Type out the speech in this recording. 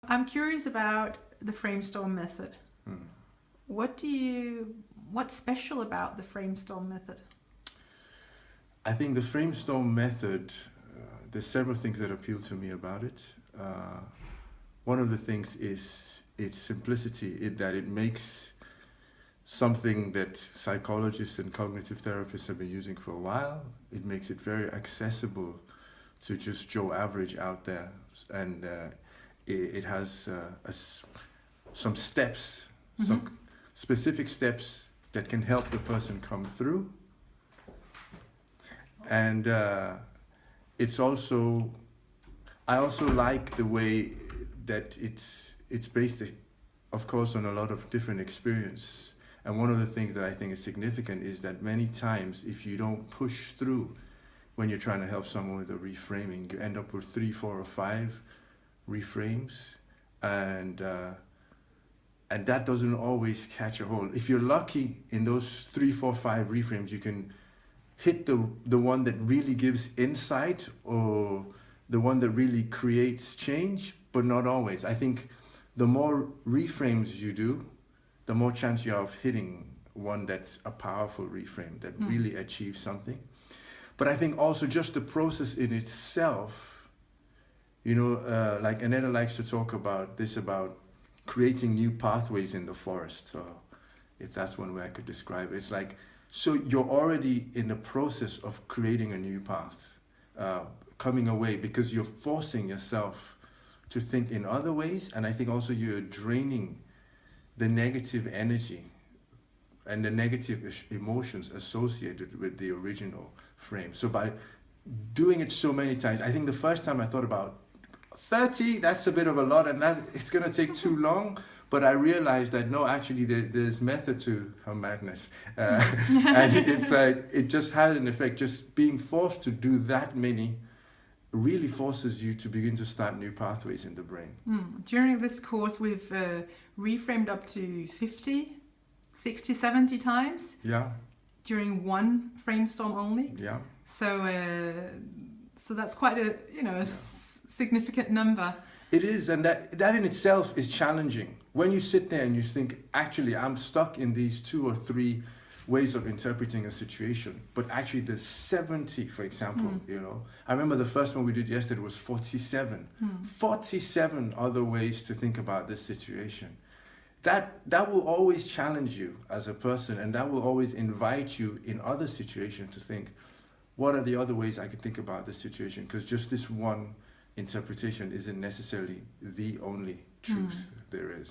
I'm curious about the Framestorm method. Hmm. What's special about the Framestorm method? I think the Framestorm method, there's several things that appeal to me about it. One of the things is its simplicity, that it makes something that psychologists and cognitive therapists have been using for a while. It makes it very accessible to just Joe Average out there, and it has some steps, some specific steps that can help the person come through. And it's also, I also like the way that it's based, of course, on a lot of different experience. And one of the things that I think is significant is that many times, if you don't push through when you're trying to help someone with a reframing, you end up with 3, 4, or 5 reframes, and that doesn't always catch a hold. If you're lucky in those 3, 4, 5 reframes, you can hit the one that really gives insight, or the one that really creates change, but not always. I think the more reframes you do, the more chance you have of hitting one that's a powerful reframe that really achieves something. But I think also just the process in itself, like Anette likes to talk about this, about creating new pathways in the forest, or if that's one way I could describe it. It's like, so you're already in the process of creating a new path, coming away, because you're forcing yourself to think in other ways. And I think also you're draining the negative energy and the negative emotions associated with the original frame. So by doing it so many times, I think the first time I thought about 30, that's a bit of a lot, and it's going to take too long. But I realized that no, actually there's method to her madness. And it's like, it just had an effect. Just being forced to do that many really forces you to begin to start new pathways in the brain. During this course, we've reframed up to 50, 60, 70 times. Yeah. During one Framestorm only. Yeah. So that's quite a significant number. It is, and that in itself is challenging. When you sit there and you think, actually, I'm stuck in these 2 or 3 ways of interpreting a situation, but actually there's 70, for example, I remember the first one we did yesterday was 47. 47 other ways to think about this situation. That will always challenge you as a person, and that will always invite you in other situations to think, what are the other ways I could think about this situation? Because just this one interpretation isn't necessarily the only truth there is.